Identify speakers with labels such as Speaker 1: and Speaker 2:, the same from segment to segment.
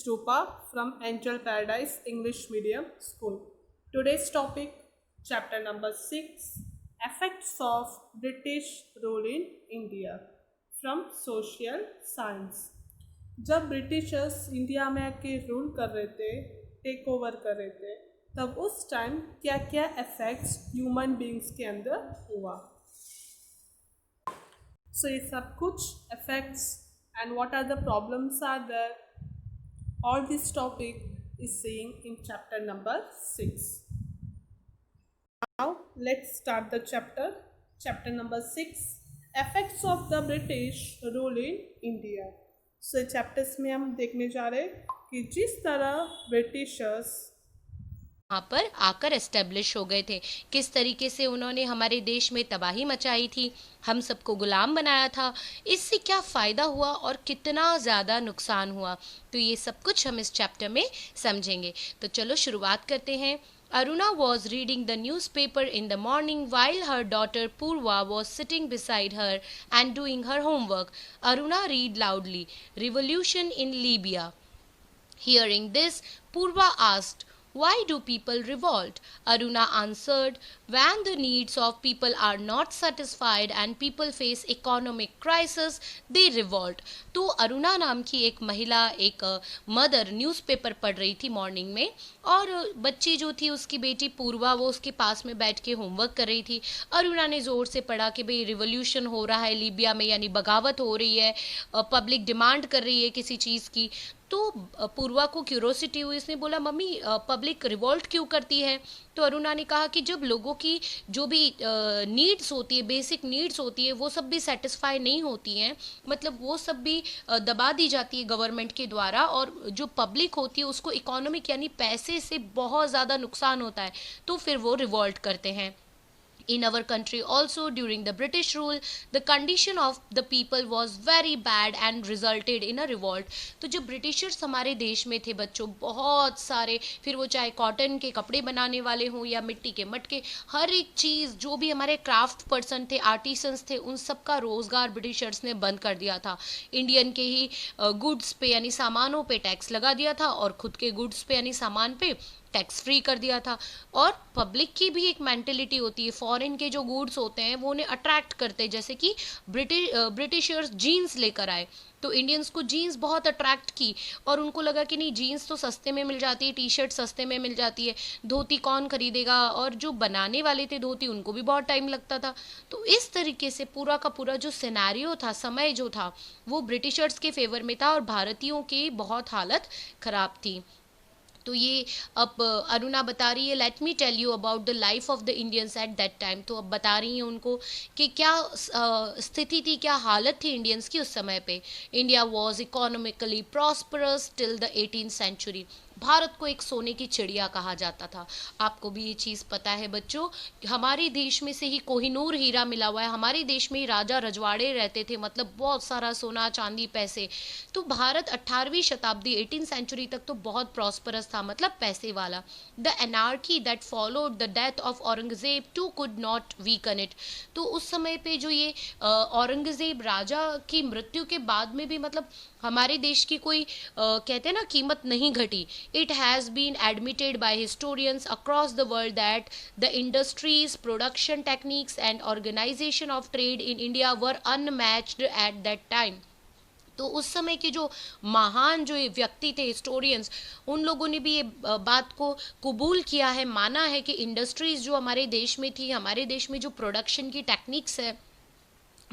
Speaker 1: Rupa from Angel Paradise English Medium School. Today's topic, chapter number 6, Effects of British Rule in India from Social Science. जब Britishers India में आके rule कर रहे थे, take over कर रहे थे, तब उस टाइम क्या क्या इफेक्ट्स ह्यूमन बींग्स के अंदर हुआ. So ये सब कुछ effects and what are the problems are there, all this topic is saying in chapter number 6. Now let's start the chapter number 6, effects of the British rule in India. So chapters में हम देखने जा रहे हैं कि जिस तरह Britishers
Speaker 2: वहाँ पर आकर एस्टेब्लिश हो गए थे, किस तरीके से उन्होंने हमारे देश में तबाही मचाई थी, हम सबको गुलाम बनाया था, इससे क्या फ़ायदा हुआ और कितना ज़्यादा नुकसान हुआ, तो ये सब कुछ हम इस चैप्टर में समझेंगे. तो चलो शुरुआत करते हैं. Aruna was reading the newspaper in the morning while her daughter Purva was sitting beside her and doing her homework. Aruna read loudly, "Revolution in Libya." Hearing this, Purva asked, "Why do people revolt?" Aruna answered, "When the needs of people are not satisfied and people face economic crisis, they revolt." तो अरुणा नाम की एक महिला, एक mother newspaper पढ़ रही थी morning में, और बच्ची जो थी उसकी बेटी पूर्वा, वो उसके पास में बैठ के होमवर्क कर रही थी. अरुणा ने ज़ोर से पढ़ा कि भाई रिवोल्यूशन हो रहा है लीबिया में, यानी बगावत हो रही है, पब्लिक डिमांड कर रही है किसी चीज़ की. तो पूर्वा को क्यूरोसिटी हुई, इसने बोला, "मम्मी, पब्लिक रिवोल्ट क्यों करती है?" तो अरुणा ने कहा कि जब लोगों की जो भी नीड्स होती है, बेसिक नीड्स होती है, वो सब भी सेटिस्फाई नहीं होती हैं, मतलब वो सब भी दबा दी जाती है गवर्नमेंट के द्वारा, और जो पब्लिक होती है उसको इकोनॉमिक यानी पैसे से बहुत ज़्यादा नुकसान होता है, तो फिर वो रिवोल्ट करते हैं. In our country also, during the British rule, the condition of the people was very bad and resulted in a revolt. तो जब ब्रिटिशर्स हमारे देश में थे बच्चों, बहुत सारे, फिर वो चाहे कॉटन के कपड़े बनाने वाले हों या मिट्टी के मटके, हर एक चीज़, जो भी हमारे क्राफ्ट पर्सन थे, आर्टिसंस थे, उन सब का रोज़गार ब्रिटिशर्स ने बंद कर दिया था. इंडियन के ही गुड्स पे यानी सामानों पे टैक्स लगा दिया था, और खुद के गुड्स पे यानी सामान पे टैक्स फ्री कर दिया था. और पब्लिक की भी एक मेंटेलिटी होती है, फॉरेन के जो गुड्स होते हैं वो उन्हें अट्रैक्ट करते हैं, जैसे कि ब्रिटिशर्स जीन्स लेकर आए, तो इंडियंस को जीन्स बहुत अट्रैक्ट की, और उनको लगा कि नहीं, जीन्स तो सस्ते में मिल जाती है, टी शर्ट सस्ते में मिल जाती है, धोती कौन खरीदेगा, और जो बनाने वाले थे धोती, उनको भी बहुत टाइम लगता था. तो इस तरीके से पूरा का पूरा जो सिनेरियो था, समय जो था, वो ब्रिटिशर्स के फेवर में था, और भारतीयों की बहुत हालत ख़राब थी. तो ये अब अरुणा बता रही है, "let me tell you about the life of the Indians at that time." तो अब बता रही हैं उनको कि क्या स्थिति थी, क्या हालत थी इंडियंस की उस समय पे. "India was economically prosperous till the 18th century." Bharat को एक सोने की चिड़िया कहा जाता था. आपको भी ये चीज़ पता है बच्चों, हमारे देश में से ही कोहिनूर हीरा मिला हुआ है, हमारे देश में ही राजा रजवाड़े रहते थे, मतलब बहुत सारा सोना चांदी पैसे. तो भारत 18वीं शताब्दी 18th सेंचुरी तक तो बहुत प्रॉस्परस था, मतलब पैसे वाला. The anarchy that followed the death of Aurangzeb too could not weaken it. तो उस समय पे जो ये औरंगजेब राजा की मृत्यु के बाद में भी, मतलब हमारे देश की कोई कहते हैं ना, कीमत नहीं घटी. It has been admitted by historians across the world that the industries, production techniques and organization of trade in India were unmatched at that time. तो उस समय के जो महान जो व्यक्ति थे, हिस्टोरियंस, उन लोगों ने भी ये बात को कबूल किया है, माना है कि इंडस्ट्रीज़ जो हमारे देश में थी, हमारे देश में जो प्रोडक्शन की टेक्निक्स है,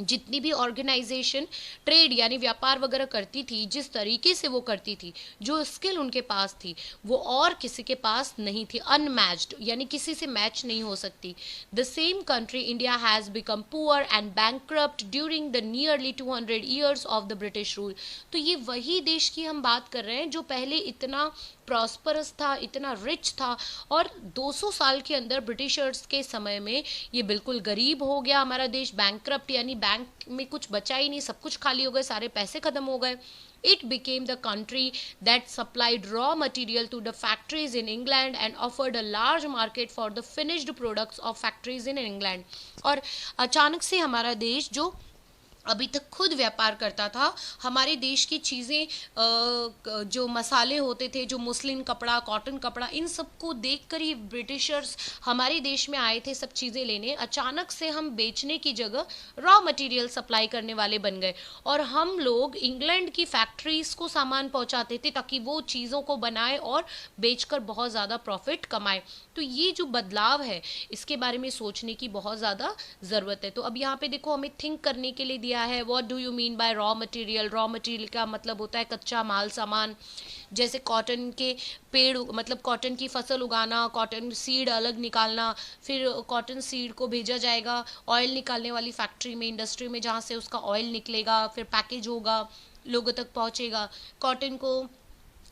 Speaker 2: जितनी भी ऑर्गेनाइजेशन ट्रेड यानी व्यापार वगैरह करती थी, जिस तरीके से वो करती थी, जो स्किल उनके पास थी, वो और किसी के पास नहीं थी, अनमैच्ड, यानी किसी से मैच नहीं हो सकती. The same country India has become poor and bankrupt during the nearly 200 years of the British rule. तो ये वही देश की हम बात कर रहे हैं जो पहले इतना प्रॉस्परस था, इतना रिच था, और 200 साल के अंदर ब्रिटिशर्स के समय में ये बिल्कुल गरीब हो गया हमारा देश, बैंकक्रप्ट यानी बैंक में कुछ बचा ही नहीं, सब कुछ खाली हो गए, सारे पैसे खत्म हो गए. It became the country that supplied raw material to the factories in England and offered a large market for the finished products of factories in England. और अचानक से हमारा देश जो अभी तक खुद व्यापार करता था। हमारे देश की चीज़ें, जो मसाले होते थे, जो मुस्लिन कपड़ा, कॉटन कपड़ा, इन सबको देखकर ही ब्रिटिशर्स हमारे देश में आए थे सब चीज़ें लेने। अचानक से हम बेचने की जगह रॉ मटेरियल सप्लाई करने वाले बन गए, और हम लोग इंग्लैंड की फैक्ट्रीज को सामान पहुंचाते थे ताकि वो चीज़ों को बनाए और बेचकर बहुत ज़्यादा प्रॉफिट कमाए। तो ये जो बदलाव है, इसके बारे में सोचने की बहुत ज़्यादा ज़रूरत है। तो अब यहाँ पे देखो, हमें थिंक करने के लिए दिया है, what do you mean by raw material. Raw material का मतलब होता है कच्चा माल सामान, जैसे कॉटन के पेड़, मतलब कॉटन की फसल उगाना, कॉटन सीड अलग निकालना, फिर कॉटन सीड को भेजा जाएगा ऑयल निकालने वाली फैक्ट्री में, इंडस्ट्री में, जहाँ से उसका ऑयल निकलेगा, फिर पैकेज होगा, लोगों तक पहुँचेगा। कॉटन को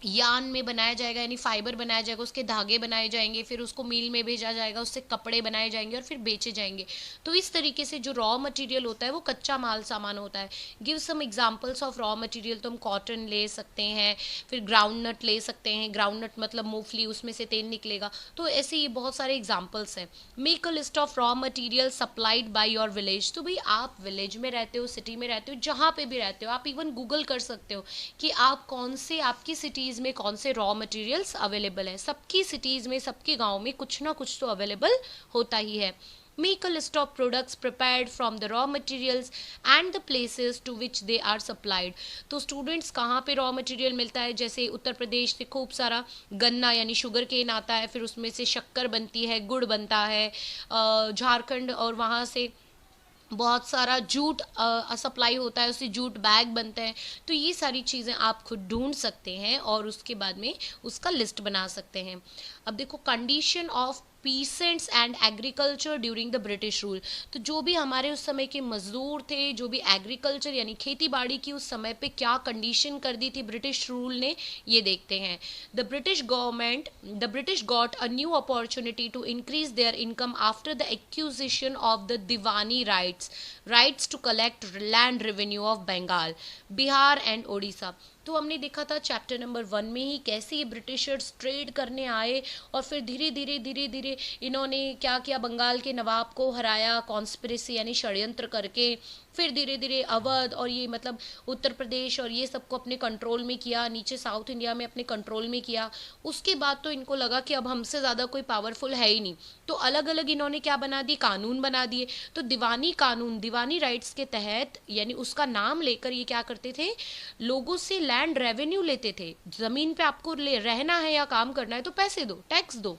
Speaker 2: यान में बनाया जाएगा, यानी फाइबर बनाया जाएगा, उसके धागे बनाए जाएंगे, फिर उसको मिल में भेजा जाएगा, उससे कपड़े बनाए जाएंगे और फिर बेचे जाएंगे। तो इस तरीके से जो रॉ मटेरियल होता है वो कच्चा माल सामान होता है। Give some examples of raw material. तो हम कॉटन ले सकते हैं, फिर ग्राउंड नट ले सकते हैं, ग्राउंड नट मतलब मूंगफली, उसमें से तेल निकलेगा। तो ऐसे ये बहुत सारे एग्जाम्पल्स हैं। Make a list of raw material supplied by your village. तो भाई आप विलेज में रहते हो, सिटी में रहते हो, जहाँ पे भी रहते हो, आप इवन गूगल कर सकते हो कि आप कौन से, आपकी सिटीज़ में कौन से रॉ मटेरियल्स अवेलेबल है। सबकी सिटीज़ में, सबके गांव में कुछ ना कुछ तो अवेलेबल होता ही है। Make a list of products prepared from the raw materials and the places to which they are supplied। तो स्टूडेंट्स, कहाँ पे रॉ मटेरियल मिलता है? जैसे उत्तर प्रदेश से खूब सारा गन्ना यानी शुगर केन आता है, फिर उसमें से शक्कर बनती है, गुड़ बनता है। झारखंड और वहाँ से बहुत सारा जूट सप्लाई होता है, उससे जूट बैग बनते हैं। तो ये सारी चीज़ें आप खुद ढूंढ सकते हैं और उसके बाद में उसका लिस्ट बना सकते हैं। अब देखो, condition of peasants and agriculture during the British rule. तो जो भी हमारे उस समय के मजदूर थे, जो भी एग्रीकल्चर यानी खेती बाड़ी की उस समय पे क्या कंडीशन कर दी थी ब्रिटिश रूल ने, ये देखते हैं। The British got a new opportunity to increase their income after the acquisition of the Diwani rights to collect land revenue of Bengal, Bihar and Odisha. तो हमने देखा था चैप्टर नंबर 1 में ही कैसे ये ब्रिटिशर्स ट्रेड करने आए और फिर धीरे धीरे इन्होंने क्या किया, बंगाल के नवाब को हराया कॉन्स्पिरेसी यानी षड्यंत्र करके। फिर धीरे धीरे अवध और ये मतलब उत्तर प्रदेश और ये सबको अपने कंट्रोल में किया, नीचे साउथ इंडिया में अपने कंट्रोल में किया। उसके बाद तो इनको लगा कि अब हमसे ज़्यादा कोई पावरफुल है ही नहीं, तो अलग अलग इन्होंने क्या बना दिए, कानून बना दिए। तो दीवानी कानून, दीवानी राइट्स के तहत, यानी उसका नाम लेकर ये क्या करते थे, लोगों से लैंड रेवेन्यू लेते थे। ज़मीन पे आपको रहना है या काम करना है तो पैसे दो, टैक्स दो।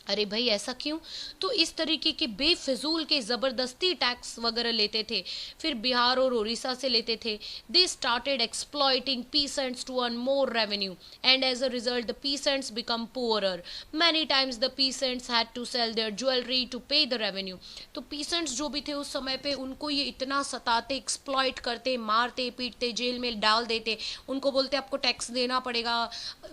Speaker 2: अरे भाई ऐसा क्यों? तो इस तरीके के बेफिजूल के ज़बरदस्ती टैक्स वगैरह लेते थे। फिर बिहार और उड़ीसा से लेते थे। They started exploiting peasants to earn more revenue and as a result the peasants become poorer. Many times the peasants had to sell their jewellery to pay the revenue. तो पीसेंट्स जो भी थे उस समय पे, उनको ये इतना सताते, एक्सप्लॉइट करते, मारते पीटते, जेल में डाल देते। उनको बोलते आपको टैक्स देना पड़ेगा।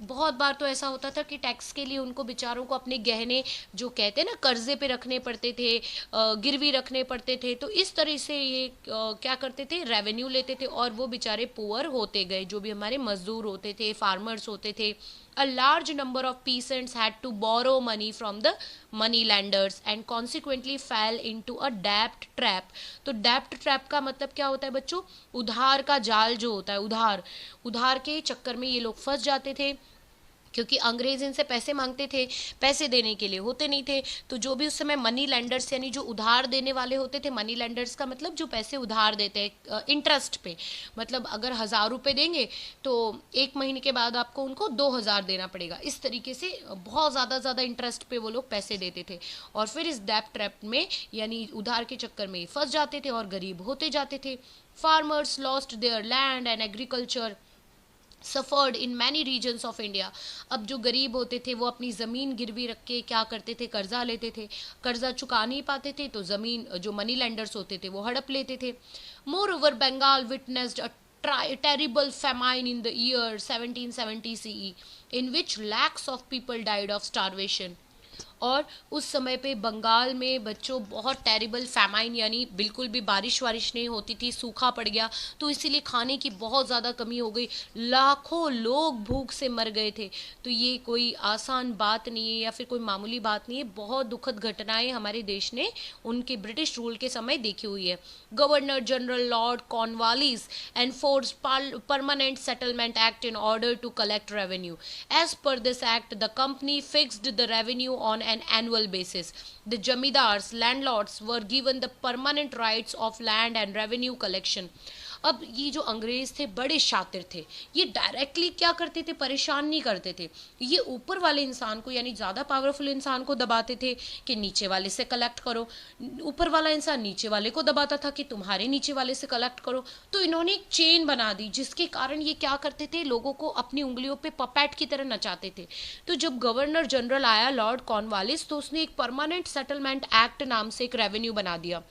Speaker 2: बहुत बार तो ऐसा होता था कि टैक्स के लिए उनको बेचारों को अपने गहने, जो कहते हैं ना, कर्जे पे रखने पड़ते थे, गिरवी रखने पड़ते थे। तो इस तरह से ये क्या करते थे, रेवेन्यू लेते थे और वो बेचारे पुअर होते गए, जो भी हमारे मजदूर होते थे, फार्मर्स होते थे। A large number of peasants had to borrow money from the money lenders and consequently fell into a debt trap। तो debt trap का मतलब क्या होता है बच्चों? उधार का जाल जो होता है, उधार के चक्कर में ये लोग फंस जाते थे, क्योंकि अंग्रेज इनसे पैसे मांगते थे, पैसे देने के लिए होते नहीं थे। तो जो भी उस समय मनी लैंडर्स यानी जो उधार देने वाले होते थे, मनी लैंडर्स का मतलब जो पैसे उधार देते हैं इंटरेस्ट पे, मतलब अगर 1,000 रुपये देंगे तो 1 महीने के बाद आपको उनको 2,000 देना पड़ेगा। इस तरीके से बहुत ज़्यादा इंटरेस्ट पे वो लोग पैसे देते थे और फिर इस डेब्ट ट्रैप में यानी उधार के चक्कर में फंस जाते थे और गरीब होते जाते थे। Farmers lost their land and agriculture suffered in many reasons of India. अब जो गरीब होते थे वो अपनी ज़मीन गिरवी रख के क्या करते थे, कर्जा लेते थे। कर्जा चुका नहीं पाते थे तो ज़मीन, जो मनी लैंडर्स होते थे, वो हड़प लेते थे। Moreover Bengal witnessed a terrible famine in the year 1770 CE in which lakhs of people died of starvation। और उस समय पे बंगाल में बच्चों बहुत टेरिबल फैमाइन यानी बिल्कुल भी बारिश वारिश नहीं होती थी, सूखा पड़ गया, तो इसीलिए खाने की बहुत ज़्यादा कमी हो गई, लाखों लोग भूख से मर गए थे। तो ये कोई आसान बात नहीं है या फिर कोई मामूली बात नहीं है, बहुत दुखद घटनाएं हमारे देश ने उनके ब्रिटिश रूल के समय देखी हुई है। Governor general Lord Cornwallis enforced permanent settlement act in order to collect revenue. As per this act, the company fixed the revenue on an annual basis. The jamidars, landlords were given the permanent rights of land and revenue collection. अब ये जो अंग्रेज थे बड़े शातिर थे, ये directly क्या करते थे, परेशान नहीं करते थे, ये ऊपर वाले इंसान को यानी ज़्यादा पावरफुल इंसान को दबाते थे कि नीचे वाले से कलेक्ट करो, ऊपर वाला इंसान नीचे वाले को दबाता था कि तुम्हारे नीचे वाले से कलेक्ट करो। तो इन्होंने एक चेन बना दी जिसके कारण ये क्या करते थे, लोगों को अपनी उंगलियों पे पपैट की तरह नचाते थे। तो जब गवर्नर जनरल आया लॉर्ड कॉर्नवालिस, तो उसने एक परमानेंट सेटलमेंट एक्ट नाम से एक रेवेन्यू बना दिया,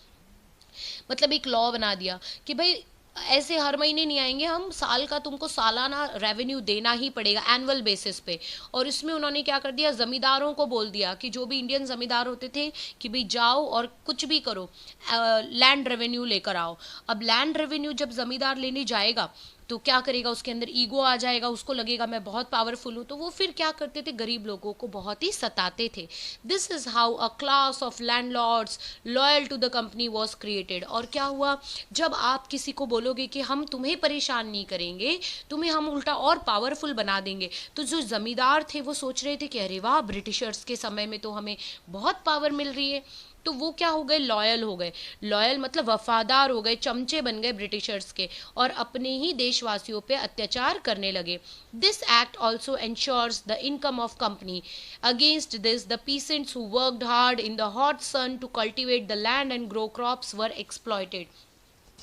Speaker 2: मतलब एक लॉ बना दिया कि भाई ऐसे हर महीने नहीं आएंगे हम, साल का तुमको सालाना रेवेन्यू देना ही पड़ेगा एनुअल बेसिस पे। और इसमें उन्होंने क्या कर दिया, जमींदारों को बोल दिया कि जो भी इंडियन जमींदार होते थे कि भाई जाओ और कुछ भी करो, लैंड रेवेन्यू लेकर आओ। अब लैंड रेवेन्यू जब जमींदार लेने जाएगा तो क्या करेगा, उसके अंदर ईगो आ जाएगा, उसको लगेगा मैं बहुत पावरफुल हूँ, तो वो फिर क्या करते थे, गरीब लोगों को बहुत ही सताते थे। This is how a class of landlords loyal to the company was created. और क्या हुआ, जब आप किसी को बोलोगे कि हम तुम्हें परेशान नहीं करेंगे, तुम्हें हम उल्टा और पावरफुल बना देंगे, तो जो जमींदार थे वो सोच रहे थे कि अरे वाह, ब्रिटिशर्स के समय में तो हमें बहुत पावर मिल रही है, तो वो क्या हो गए, लॉयल हो गए। लॉयल मतलब वफादार हो गए, चमचे बन गए ब्रिटिशर्स के और अपने ही देशवासियों पे अत्याचार करने लगे। This act also ensures the income of company. Against this the peasants who worked hard in the hot sun to cultivate the land and grow crops were exploited.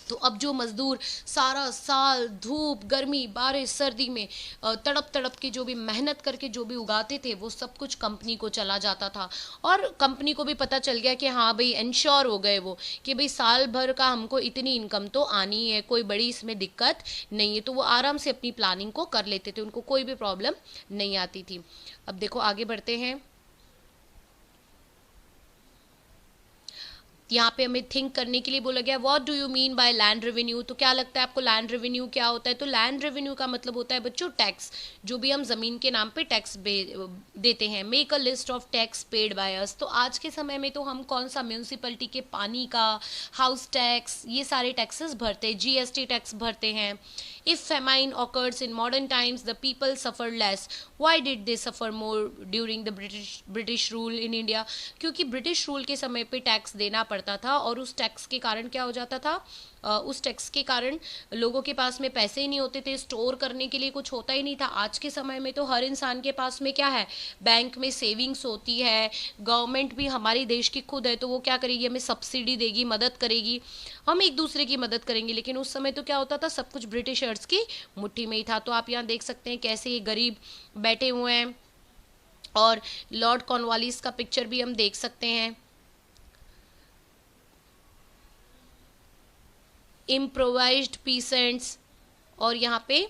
Speaker 2: तो अब जो मजदूर सारा साल धूप गर्मी बारिश सर्दी में तड़प तड़प के जो भी मेहनत करके जो भी उगाते थे, वो सब कुछ कंपनी को चला जाता था। और कंपनी को भी पता चल गया कि हाँ भाई, इंश्योर हो गए वो कि भाई साल भर का हमको इतनी इनकम तो आनी है, कोई बड़ी इसमें दिक्कत नहीं है। तो वो आराम से अपनी प्लानिंग को कर लेते थे, उनको कोई भी प्रॉब्लम नहीं आती थी। अब देखो आगे बढ़ते हैं। यहाँ पे हमें थिंक करने के लिए बोला गया, what do you mean by land revenue. तो क्या लगता है आपको लैंड रेवेन्यू क्या होता है? तो लैंड रेवेन्यू का मतलब होता है बच्चों टैक्स, जो भी हम जमीन के नाम पे टैक्स देते हैं। Make a list of tax paid by us. तो आज के समय में तो हम कौन सा म्यूनसिपलिटी के पानी का, हाउस टैक्स, ये सारे टैक्सेस भरते हैं, जीएसटी टैक्स भरते हैं। If famine occurs in modern times, the people suffer less. Why did they suffer more during the British rule in India? क्योंकि ब्रिटिश रूल के समय पे टैक्स देना पड़ता था और उस टैक्स के कारण क्या हो जाता था, उस टैक्स के कारण लोगों के पास में पैसे ही नहीं होते थे, स्टोर करने के लिए कुछ होता ही नहीं था। आज के समय में तो हर इंसान के पास में क्या है, बैंक में सेविंग्स होती है, गवर्नमेंट भी हमारी देश की खुद है, तो वो क्या करेगी, हमें सब्सिडी देगी, मदद करेगी, हम एक दूसरे की मदद करेंगे। लेकिन उस समय तो क्या होता था, सब कुछ ब्रिटिशर्स की मुट्ठी में ही था। तो आप यहाँ देख सकते हैं कैसे ये गरीब बैठे हुए हैं। और लॉर्ड कॉर्नवालिस का पिक्चर भी हम देख सकते हैं, इम्प्रोवाइज्ड पीसेंट्स, और यहाँ पे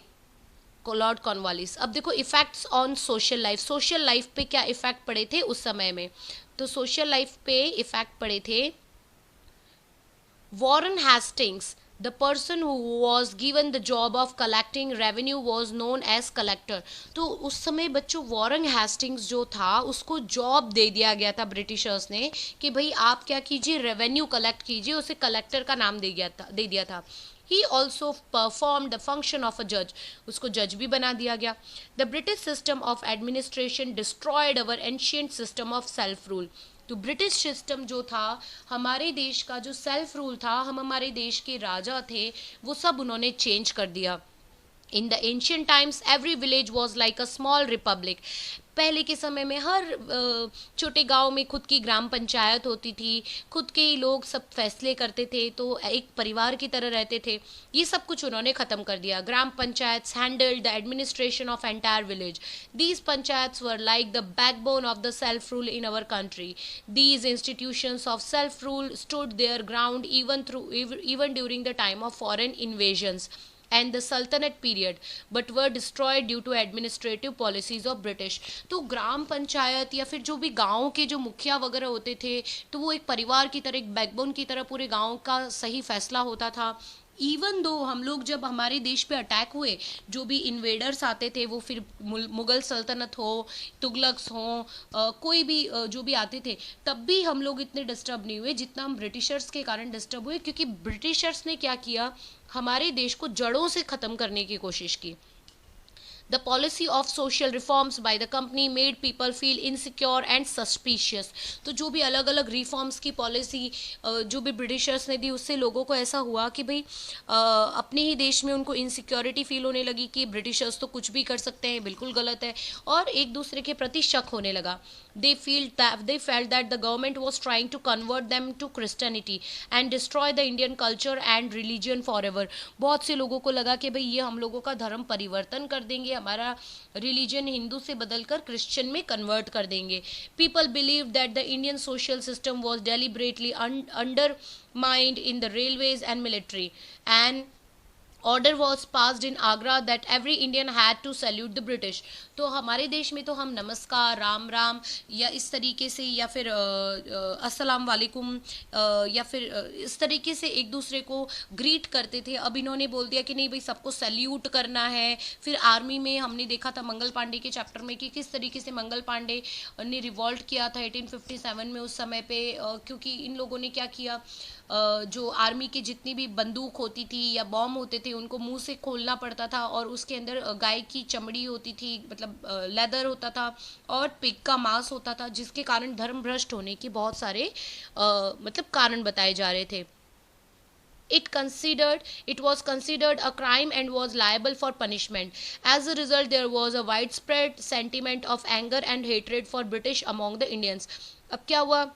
Speaker 2: लॉर्ड कॉर्नवालिस। अब देखो effects on social life, social life पे क्या इफेक्ट पड़े थे उस समय में। तो सोशल लाइफ पे इफेक्ट पड़े थे, Warren Hastings, the person who was given the job of collecting revenue was known as collector। तो उस समय बच्चों वॉरेन हेस्टिंग्स जो था उसको जॉब दे दिया गया था ब्रिटिशर्स ने कि भाई आप क्या कीजिए, रेवेन्यू कलेक्ट कीजिए, उसे कलेक्टर का नाम दे दिया था। He also performed the function of a judge, उसको जज भी बना दिया गया। The British system of administration destroyed our ancient system of self rule। तो ब्रिटिश सिस्टम जो था, हमारे देश का जो सेल्फ रूल था, हम हमारे देश के राजा थे, वो सब उन्होंने चेंज कर दिया। In the ancient times every village was like a small Republic. पहले के समय में हर छोटे गांव में खुद की ग्राम पंचायत होती थी, खुद के ही लोग सब फैसले करते थे, तो एक परिवार की तरह रहते थे। ये सब कुछ उन्होंने ख़त्म कर दिया। Gram panchayat handled the administration of entire village. These panchayats were like the backbone of the self rule in our country. These institutions of self rule stood their ground even during the time of foreign invasions. and the Sultanate period, but were destroyed due to administrative policies of British. तो ग्राम पंचायत या फिर जो भी गाँव के जो मुखिया वगैरह होते थे, तो वो एक परिवार की तरह, एक बैकबोन की तरह पूरे गाँव का सही फैसला होता था. इवन दो हम लोग जब हमारे देश पे अटैक हुए, जो भी इन्वेडर्स आते थे, वो फिर मुगल सल्तनत हो, तुगलक्स हो, कोई भी जो भी आते थे, तब भी हम लोग इतने डिस्टर्ब नहीं हुए जितना हम ब्रिटिशर्स के कारण डिस्टर्ब हुए, क्योंकि ब्रिटिशर्स ने क्या किया, हमारे देश को जड़ों से ख़त्म करने की कोशिश की. The policy of social reforms by the company made people feel insecure and suspicious. तो जो भी अलग अलग रिफॉर्म्स की पॉलिसी जो भी ब्रिटिशर्स ने दी, उससे लोगों को ऐसा हुआ कि भाई अपने ही देश में उनको इनसिक्योरिटी फील होने लगी कि ब्रिटिशर्स तो कुछ भी कर सकते हैं, बिल्कुल गलत है, और एक दूसरे के प्रति शक होने लगा. They felt that the government was trying to convert them to Christianity and destroy the Indian culture and religion forever. बहुत से लोगों को लगा कि भाई ये हम लोगों का धर्म परिवर्तन कर देंगे, हमारा रिलीजन हिंदू से बदलकर क्रिश्चियन में कन्वर्ट कर देंगे. People believed that the Indian social system was deliberately undermined in the railways and military, and order was passed in Agra that every Indian had to salute the British. तो हमारे देश में तो हम नमस्कार, राम राम या इस तरीके से, या फिर अस्सलाम वालेकुम, या फिर इस तरीके से एक दूसरे को ग्रीट करते थे. अब इन्होंने बोल दिया कि नहीं भाई सबको सैल्यूट करना है. फिर आर्मी में हमने देखा था मंगल पांडे के चैप्टर में कि किस तरीके से मंगल पांडे ने रिवॉल्ट किया था 1857 में उस समय पे, क्योंकि इन लोगों ने क्या किया, जो आर्मी की जितनी भी बंदूक होती थी या बॉम्ब होते थे, उनको मुंह से खोलना पड़ता था, और उसके अंदर गाय की चमड़ी होती थी, मतलब लेदर होता था, और पिग का मांस होता था, जिसके कारण धर्म भ्रष्ट होने के बहुत सारे मतलब कारण बताए जा रहे थे. It was considered a crime and was liable for punishment. As a result, there was a widespread sentiment of anger and hatred for British among the Indians. अब क्या हुआ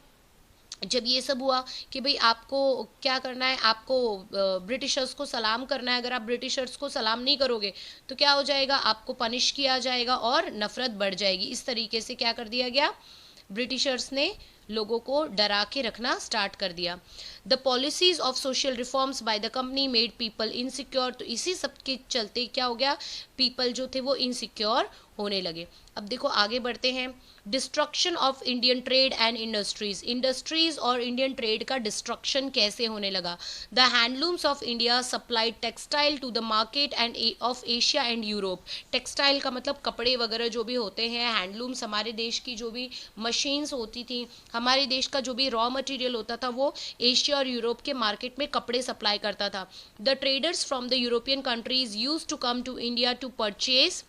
Speaker 2: जब ये सब हुआ कि भाई आपको क्या करना है, आपको ब्रिटिशर्स को सलाम करना है. अगर आप ब्रिटिशर्स को सलाम नहीं करोगे तो क्या हो जाएगा, आपको पनिश किया जाएगा और नफरत बढ़ जाएगी. इस तरीके से क्या कर दिया गया, ब्रिटिशर्स ने लोगों को डरा के रखना स्टार्ट कर दिया. The policies of social reforms by the company made people insecure. तो इसी सब के चलते क्या हो गया, पीपल जो थे वो इनसिक्योर होने लगे. अब देखो आगे बढ़ते हैं. Destruction of Indian trade and industries और इंडियन ट्रेड का डिस्ट्रक्शन कैसे होने लगा. The handlooms of India supplied textile to the market and of Asia and Europe. Textile का मतलब कपड़े वगैरह जो भी होते हैं, हैंडलूम्स हमारे देश की जो भी मशीन्स होती थी, हमारे देश का जो भी रॉ मटेरियल होता था, वो एशिया और यूरोप के मार्केट में कपड़े सप्लाई करता था. The traders from the European countries used to come to India to purchase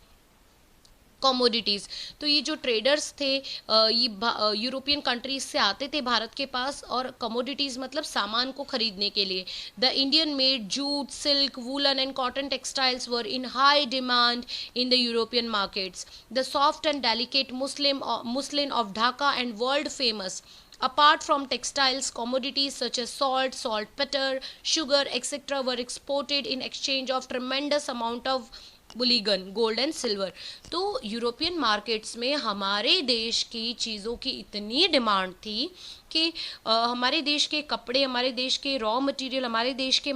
Speaker 2: commodities. तो ये जो ट्रेडर्स थे ये यूरोपियन कंट्रीज से आते थे भारत के पास, और कमोडिटीज़ मतलब सामान को खरीदने के लिए. The Indian made jute, silk, woollen and cotton textiles were in high demand in the European markets. The soft and delicate muslin of Dhaka and world famous. Apart from textiles, commodities such as salt, saltpeter, sugar, etc. were exported in exchange of tremendous amount of bullion, gold and silver. तो European markets में हमारे देश की चीज़ों की इतनी demand थी कि हमारे देश के कपड़े, हमारे देश के रॉ मटेरियल, हमारे देश के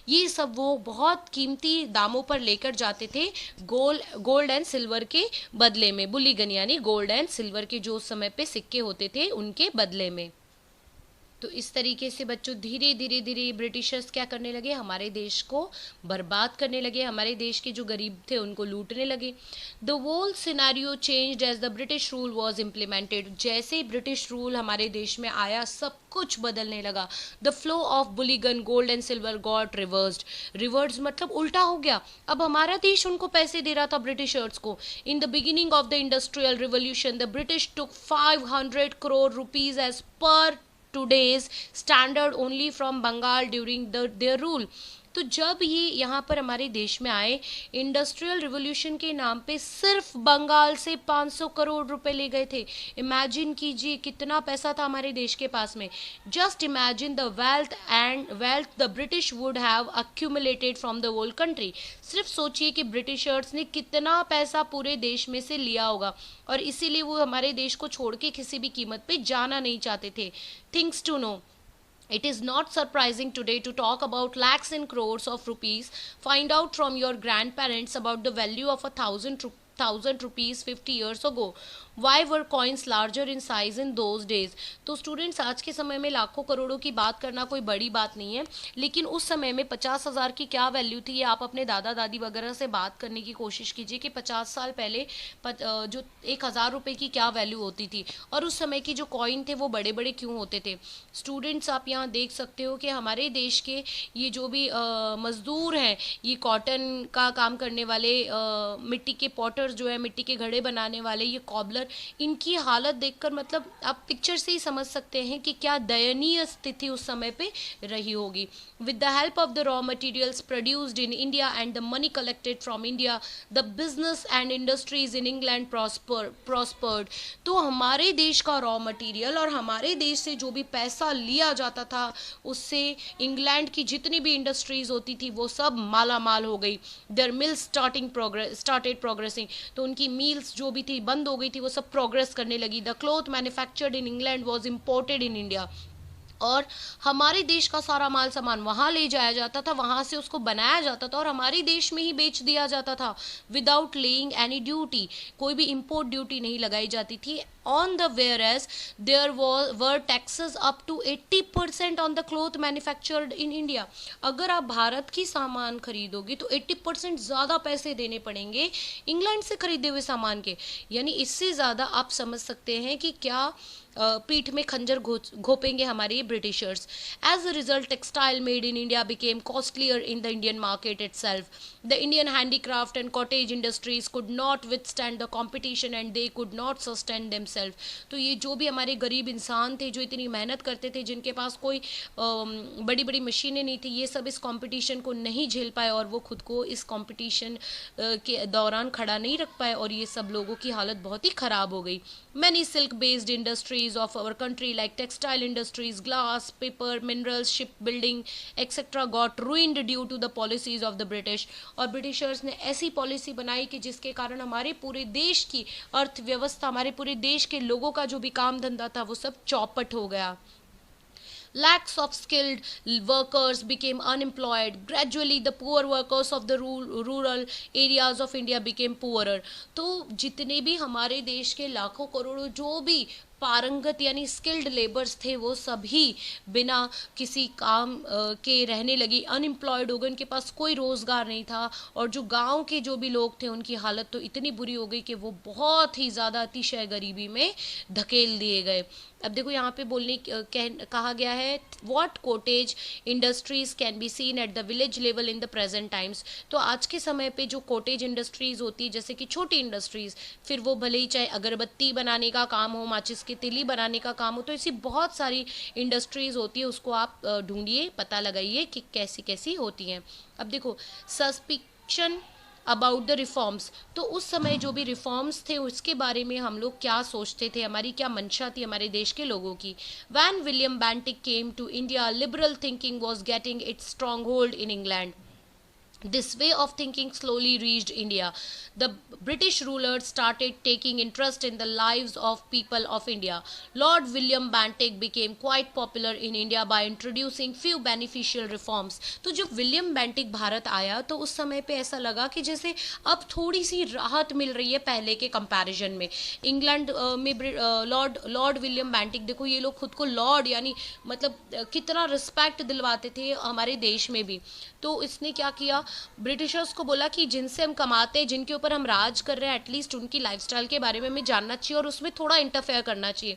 Speaker 2: ये सब वो बहुत कीमती दामों पर लेकर जाते थे गोल्ड एंड सिल्वर के बदले में. बुलीगन यानी गोल्ड एंड सिल्वर के जो समय पे सिक्के होते थे उनके बदले में. तो इस तरीके से बच्चों धीरे धीरे ब्रिटिशर्स क्या करने लगे, हमारे देश को बर्बाद करने लगे, हमारे देश के जो गरीब थे उनको लूटने लगे. The whole scenario changed as the British rule was implemented. जैसे ही ब्रिटिश रूल हमारे देश में आया, सब कुछ बदलने लगा. The flow of bullion, gold and silver got reversed. Reverse मतलब उल्टा हो गया. अब हमारा देश उनको पैसे दे रहा था ब्रिटिशर्स को. In the beginning of the industrial revolution the British took 500 crore rupees as per today's standard only from Bengal during their rule. तो जब ये यहाँ पर हमारे देश में आए, इंडस्ट्रियल रिवोल्यूशन के नाम पे सिर्फ बंगाल से 500 करोड़ रुपए ले गए थे. इमेजिन कीजिए कितना पैसा था हमारे देश के पास में. Just imagine the wealth the British would have accumulated from the whole country. सिर्फ सोचिए कि ब्रिटिशर्स ने कितना पैसा पूरे देश में से लिया होगा, और इसीलिए वो हमारे देश को छोड़ के किसी भी कीमत पे जाना नहीं चाहते थे. Things to know, It is not surprising today to talk about lakhs and crores of rupees. Find out from your grandparents about the value of thousand rupees 50 years ago. Why were coins larger in size in those days? तो students, आज के समय में लाखों करोड़ों की बात करना कोई बड़ी बात नहीं है, लेकिन उस समय में 50,000 की क्या वैल्यू थी, ये आप अपने दादा दादी वगैरह से बात करने की कोशिश कीजिए कि 50 साल पहले जो 1,000 रुपये की क्या वैल्यू होती थी, और उस समय की जो कॉइन थे वो बड़े बड़े क्यों होते थे। स्टूडेंट्स, आप यहाँ देख सकते हो कि हमारे देश के ये जो भी मजदूर हैं, ये कॉटन का काम करने वाले, मिट्टी के पॉटर्स जो है, मिट्टी के घड़े बनाने वाले, ये कॉबलर, इनकी हालत देखकर मतलब आप पिक्चर से ही समझ सकते हैं कि क्या दयनीय स्थिति उस समय पे रही होगी। With the help of the raw materials produced in India and the money collected from India, the business and industries in England prospered. तो हमारे देश का रॉ मटेरियल और हमारे देश से जो भी पैसा लिया जाता था, उससे इंग्लैंड की जितनी भी इंडस्ट्रीज होती थी वो सब माला माल हो गई। देयर मिल्स स्टार्टेड प्रोग्रेसिंग, तो उनकी मिल्स जो भी थी बंद हो गई थी, वो सब प्रोग्रेस करने लगी। The cloth manufactured in England was imported in India, और हमारे देश का सारा माल सामान वहाँ ले जाया जाता था, वहाँ से उसको बनाया जाता था और हमारे देश में ही बेच दिया जाता था विदाउट लेइंग एनी ड्यूटी। कोई भी इम्पोर्ट ड्यूटी नहीं लगाई जाती थी। On the whereas there were taxes up to 80% on the cloth manufactured in India। अगर आप भारत की सामान खरीदोगे तो 80% ज़्यादा पैसे देने पड़ेंगे इंग्लैंड से खरीदे हुए सामान के। यानी इससे ज़्यादा आप समझ सकते हैं कि क्या पीठ में खंजर घोपेंगे हमारे Britishers. As a result, textile made in India became costlier in the Indian market itself. The Indian handicraft and cottage industries could not withstand the competition and they could not sustain themselves. तो ये जो भी हमारे गरीब इंसान थे, जो इतनी मेहनत करते थे, जिनके पास कोई बड़ी बड़ी मशीनें नहीं थी, ये सब इस कंपटीशन को नहीं झेल पाए और वो खुद को इस कंपटीशन के दौरान खड़ा नहीं रख पाए, और ये सब लोगों की हालत बहुत ही ख़राब हो गई। Many silk based industries of our country like textile industries, glass, paper, minerals, ship building etcetera got ruined due to the policies of the British. और ब्रिटिशर्स ने ऐसी पॉलिसी बनाई कि जिसके कारण हमारे पूरे देश की अर्थव्यवस्था, हमारे पूरे देश के लोगों का जो भी काम धंधा था वो सब चौपट हो गया। Lakhs of skilled workers became unemployed. Gradually, the poor workers of the rural areas of India became poorer. तो जितने भी हमारे देश के लाखों करोड़ों जो भी पारंगत यानी स्किल्ड लेबर्स थे, वो सभी बिना किसी काम के रहने लगी, अनएम्प्लॉयड हो गए, उनके पास कोई रोज़गार नहीं था। और जो गांव के जो भी लोग थे, उनकी हालत तो इतनी बुरी हो गई कि वो बहुत ही ज़्यादा अतिशय गरीबी में धकेल दिए गए। अब देखो यहाँ पे कहा गया है, what cottage industries can be seen at the village level in the present times. तो आज के समय पे जो कॉटेज इंडस्ट्रीज होती है, जैसे कि छोटी इंडस्ट्रीज, फिर वो भले ही चाहे अगरबत्ती बनाने का काम हो, माचिस की तिली बनाने का काम हो, तो ऐसी बहुत सारी इंडस्ट्रीज होती है, उसको आप ढूंढिए, पता लगाइए कि कैसी कैसी होती हैं। अब देखो, सस्पिक्शन अबाउट द रिफॉर्म्स, तो उस समय जो भी रिफॉर्म्स थे उसके बारे में हम लोग क्या सोचते थे, हमारी क्या मंशा थी हमारे देश के लोगों की। When William Bentinck came to India, liberal thinking was getting its strong hold in England. This way of thinking slowly reached India. The British rulers started taking interest in the lives of people of India. Lord William Bentinck became quite popular in India by introducing few beneficial reforms. तो जब William Bentinck Bharat आया तो उस समय पे ऐसा लगा कि जैसे अब थोड़ी सी राहत मिल रही है पहले के कंपैरिजन में। इंग्लैंड में लॉर्ड विलियम बेंटिक, देखो ये लोग खुद को लॉर्ड यानी मतलब कितना रिस्पेक्ट दिलवाते थे हमारे देश में भी। तो इसने क्या किया, ब्रिटिशर्स को बोला कि जिनसे हम कमाते हैं, जिनके ऊपर हम राज कर रहे हैं, एटलीस्ट उनकी लाइफस्टाइल के बारे में हमें जानना चाहिए और उसमें थोड़ा इंटरफेयर करना चाहिए।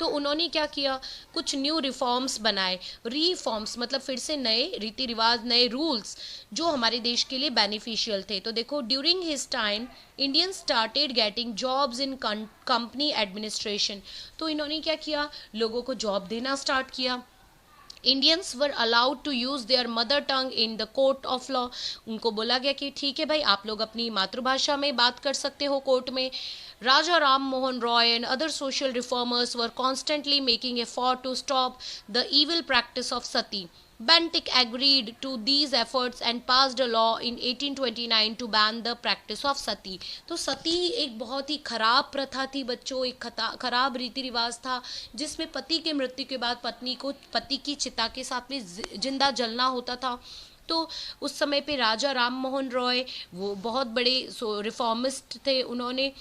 Speaker 2: तो उन्होंने क्या किया, कुछ न्यू रिफॉर्म्स बनाए। रीफॉर्म्स मतलब फिर से नए रीति रिवाज, नए रूल्स जो हमारे देश के लिए बेनिफिशियल थे। तो देखो, during his time Indian started getting jobs in company administration. तो इन्होंने क्या किया, लोगों को जॉब देना स्टार्ट किया। Indians were allowed to use their mother tongue in the court of law. उनको बोला गया कि ठीक है भाई, आप लोग अपनी मातृभाषा में बात कर सकते हो कोर्ट में। Raja Ram Mohan Roy and other social reformers were constantly making effort to stop the evil practice of sati. Bentinck agreed to these efforts and passed a law in 1829 to ban the practice of sati. तो सती एक बहुत ही खराब प्रथा थी बच्चों, एक खराब रीति रिवाज था जिसमें पति के मृत्यु के बाद पत्नी को पति की चिता के साथ में जिंदा जलना होता था। तो उस समय पे राजा राम मोहन रॉय वो बहुत बड़े रिफॉर्मिस्ट थे, उन्होंने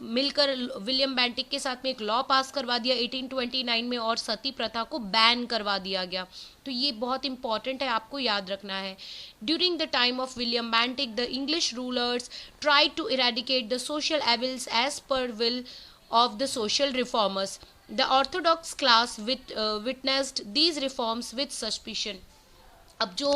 Speaker 2: मिलकर विलियम बेंटिक के साथ में एक लॉ पास करवा दिया 1829 में और सती प्रथा को बैन करवा दिया गया। तो ये बहुत इंपॉर्टेंट है, आपको याद रखना है। During the time of William Bentinck the English rulers tried to eradicate the social evils as per will of the social reformers. The orthodox class witnessed these reforms with suspicion. अब जो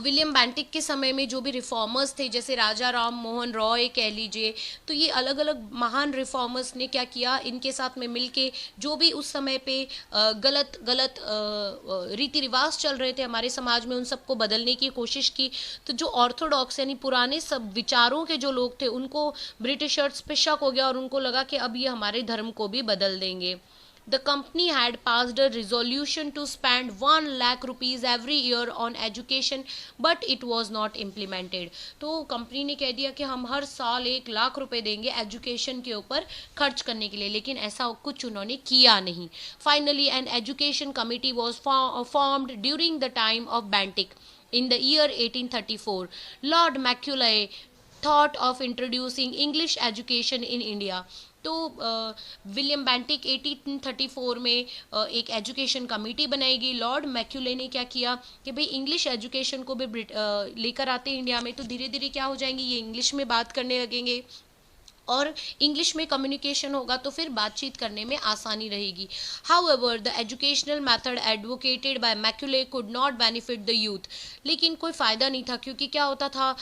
Speaker 2: William Bentinck के समय में जो भी reformers थे, जैसे राजा राम मोहन रॉय कह लीजिए, तो ये अलग अलग महान रिफॉर्मर्स ने क्या किया, इनके साथ में मिलके जो भी उस समय पे गलत गलत रीति रिवाज चल रहे थे हमारे समाज में, उन सबको बदलने की कोशिश की। तो जो ऑर्थोडॉक्स यानी पुराने सब विचारों के जो लोग थे, उनको ब्रिटिशर्स पे शक हो गया और उनको लगा कि अब ये हमारे धर्म को भी बदल देंगे। The company had passed a resolution to spend 1 lakh rupees every year on education, but it was not implemented. तो कंपनी ने कह दिया कि हम हर साल 1 लाख रुपए देंगे एजुकेशन के ऊपर खर्च करने के लिए, लेकिन ऐसा कुछ उन्होंने किया नहीं। Finally, an education committee was formed during the time of Bentinck in the year 1834. Lord Macaulay thought of introducing English education in India. तो विलियम बेंटिक 1834 में एक एजुकेशन कमेटी बनाई गई। लॉर्ड मैक्यूले ने क्या किया कि भाई इंग्लिश एजुकेशन को भी लेकर आते हैं इंडिया में, तो धीरे धीरे क्या हो जाएंगे, ये इंग्लिश में बात करने लगेंगे और इंग्लिश में कम्युनिकेशन होगा तो फिर बातचीत करने में आसानी रहेगी। However the educational method advocated by Macaulay could not benefit the youth, लेकिन कोई फ़ायदा नहीं था, क्योंकि क्या होता था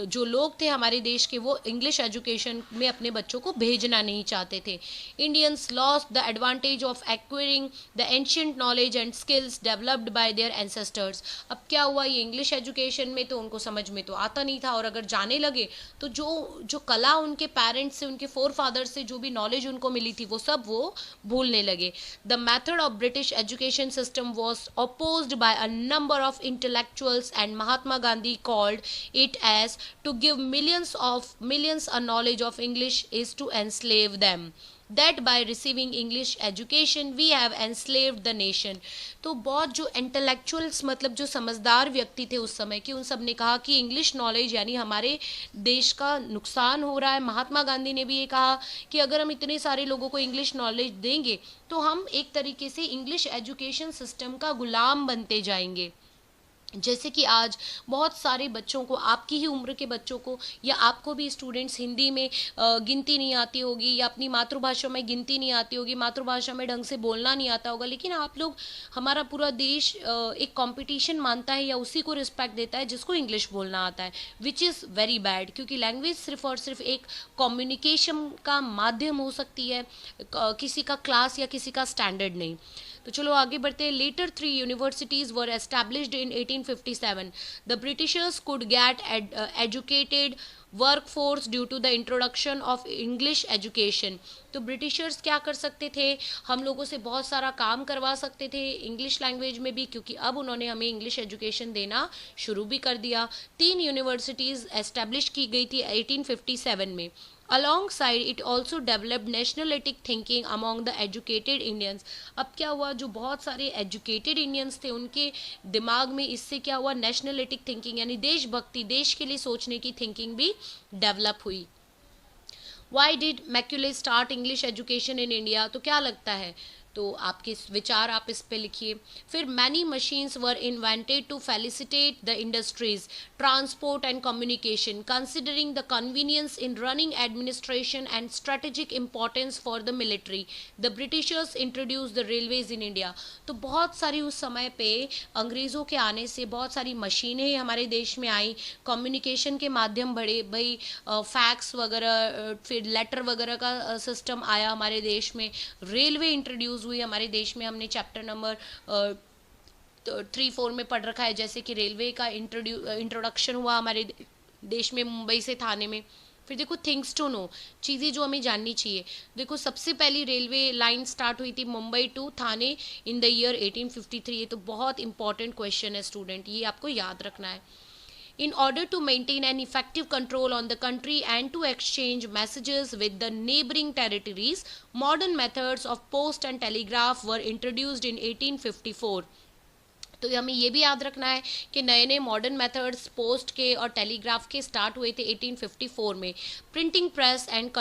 Speaker 2: जो लोग थे हमारे देश के, वो इंग्लिश एजुकेशन में अपने बच्चों को भेजना नहीं चाहते थे। Indians lost the advantage of acquiring the ancient knowledge and skills developed by there ancestors. अब क्या हुआ, ये इंग्लिश एजुकेशन में तो उनको समझ में तो आता नहीं था, और अगर जाने लगे तो जो कला उनके पेरेंट्स से, उनके फोर फादर से जो भी नॉलेज उनको मिली थी, वो सब वो भूलने लगे। The method of British education system was opposed by a number of intellectuals and Mahatma Gandhi called it as to give millions a knowledge of English is to enslave them, that by receiving English education we have enslaved the nation। तो बहुत जो intellectuals मतलब जो समझदार व्यक्ति थे उस समय के, उन सब ने कहा कि इंग्लिश नॉलेज यानी हमारे देश का नुकसान हो रहा है। महात्मा गांधी ने भी ये कहा कि अगर हम इतने सारे लोगों को इंग्लिश नॉलेज देंगे तो हम एक तरीके से इंग्लिश एजुकेशन सिस्टम का गुलाम बनते जाएंगे। जैसे कि आज बहुत सारे बच्चों को, आपकी ही उम्र के बच्चों को, या आपको भी स्टूडेंट्स हिंदी में गिनती नहीं आती होगी, या अपनी मातृभाषा में गिनती नहीं आती होगी, मातृभाषा में ढंग से बोलना नहीं आता होगा, लेकिन आप लोग, हमारा पूरा देश एक कंपटीशन मानता है या उसी को रिस्पेक्ट देता है जिसको इंग्लिश बोलना आता है, विच इज़ वेरी बैड, क्योंकि लैंग्वेज सिर्फ और सिर्फ एक कम्युनिकेशन का माध्यम हो सकती है, किसी का क्लास या किसी का स्टैंडर्ड नहीं। तो चलो आगे बढ़ते हैं। Later 3 universities were established in 1857। The Britishers could get educated workforce due to the introduction of English education. तो ब्रिटिशर्स क्या कर सकते थे, हम लोगों से बहुत सारा काम करवा सकते थे इंग्लिश लैंग्वेज में भी, क्योंकि अब उन्होंने हमें इंग्लिश एजुकेशन देना शुरू भी कर दिया। 3 यूनिवर्सिटीज़ एस्टैब्लिश की गई थी 1857 में। Alongside it also developed nationalistic thinking among the educated Indians। अब क्या हुआ, जो बहुत सारे educated Indians थे उनके दिमाग में इससे क्या हुआ, nationalistic thinking यानी देशभक्ति, देश के लिए सोचने की thinking भी develop हुई। Why did Macaulay start English education in India? तो क्या लगता है, तो आपके विचार आप इस पे लिखिए। फिर many machines were invented to facilitate the industries, transport and communication, considering the convenience in running administration and strategic importance for the military. The Britishers introduce the railways in India. तो बहुत सारी उस समय पे अंग्रेज़ों के आने से बहुत सारी मशीनें हमारे देश में आई, कम्युनिकेशन के माध्यम बढ़े, भाई फैक्स वगैरह, फिर लेटर वगैरह का सिस्टम आया हमारे देश में, रेलवे इंट्रोड्यूस हुई हमारे देश में। हमने चैप्टर नंबर 3-4 में पढ़ रखा है, जैसे कि रेलवे का इंट्रोडक्शन हुआ हमारे देश में, मुंबई से थाने में। फिर देखो थिंग्स टू नो, चीज़ें जो हमें जाननी चाहिए। देखो सबसे पहली रेलवे लाइन स्टार्ट हुई थी Mumbai to Thane in the year 1853। ये तो बहुत इंपॉर्टेंट क्वेश्चन है स्टूडेंट, ये आपको याद रखना है। In order to maintain an effective control on the country and to exchange messages with the neighboring territories, modern methods of post and telegraph were introduced in 1854। तो हमें ये भी याद रखना है कि नए नए मॉडर्न मेथड्स पोस्ट के और टेलीग्राफ के स्टार्ट हुए थे 1854 में। Printing press and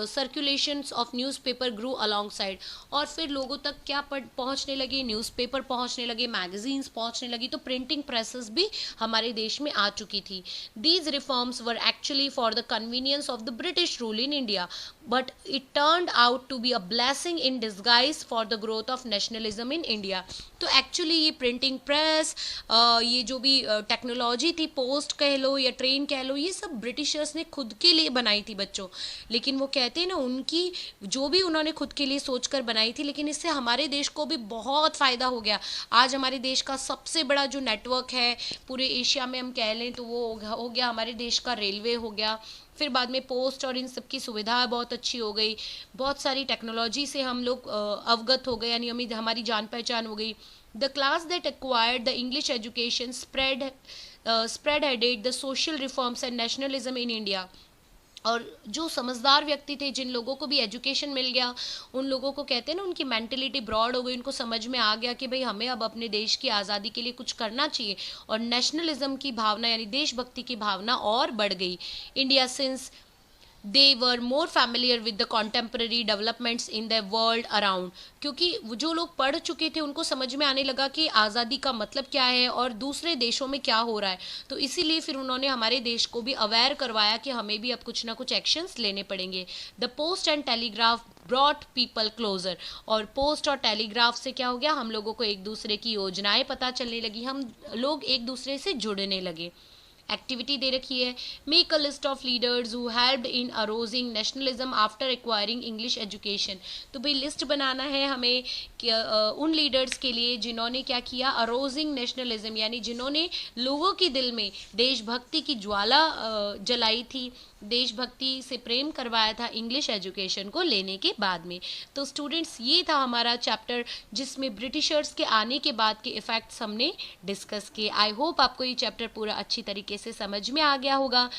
Speaker 2: circulation of newspaper grew alongside, और फिर लोगों तक क्या पहुंचने लगे, न्यूज़पेपर पहुंचने लगे, मैगजीन्स पहुंचने लगी, तो प्रिंटिंग प्रेसेस भी हमारे देश में आ चुकी थी। These reforms were actually for the convenience of the British rule in India, but it turned out to be a blessing in disguise for the growth of nationalism in India. तो actually ये printing press, ये जो भी technology थी, post कह लो या train कह लो, ये सब ब्रिटिशर्स ने खुद के लिए बनाई थी बच्चों। लेकिन वो कहते हैं ना, उनकी जो भी उन्होंने खुद के लिए सोचकर बनाई थी, लेकिन इससे हमारे देश को भी बहुत फ़ायदा हो गया। आज हमारे देश का सबसे बड़ा जो नेटवर्क है पूरे एशिया में हम कह लें तो वो हो गया हमारे देश का रेलवे हो गया। फिर बाद में पोस्ट और इन सब की सुविधा बहुत अच्छी हो गई, बहुत सारी टेक्नोलॉजी से हम लोग अवगत हो गए, यानी हमारी जान पहचान हो गई। The class that acquired the English education spread headed the social reforms and nationalism in India. और जो समझदार व्यक्ति थे, जिन लोगों को भी एजुकेशन मिल गया, उन लोगों को कहते हैं ना, उनकी मेंटलिटी ब्रॉड हो गई, उनको समझ में आ गया कि भाई हमें अब अपने देश की आज़ादी के लिए कुछ करना चाहिए, और नेशनलिज्म की भावना यानी देशभक्ति की भावना और बढ़ गई। India since they were more familiar with the contemporary developments in the world around, क्योंकि जो लोग पढ़ चुके थे उनको समझ में आने लगा कि आज़ादी का मतलब क्या है और दूसरे देशों में क्या हो रहा है। तो इसीलिए फिर उन्होंने हमारे देश को भी अवेयर करवाया कि हमें भी अब कुछ ना कुछ एक्शंस लेने पड़ेंगे। The post and telegraph brought people closer, और पोस्ट और टेलीग्राफ से क्या हो गया, हम लोगों को एक दूसरे की योजनाएं पता चलने लगी, हम लोग एक दूसरे से जुड़ने लगे। एक्टिविटी दे रखी है, make a list of leaders who helped in arousing nationalism after acquiring English education. तो भाई लिस्ट बनाना है हमें उन लीडर्स के लिए जिन्होंने क्या किया, अरोजिंग नेशनलिज्म, यानी जिन्होंने लोगों के दिल में देशभक्ति की ज्वाला जलाई थी, देशभक्ति से प्रेम करवाया था इंग्लिश एजुकेशन को लेने के बाद में। तो स्टूडेंट्स, ये था हमारा चैप्टर जिसमें ब्रिटिशर्स के आने के बाद के इफ़ेक्ट्स हमने डिस्कस किए। आई होप आपको ये चैप्टर पूरा अच्छी तरीके से समझ में आ गया होगा।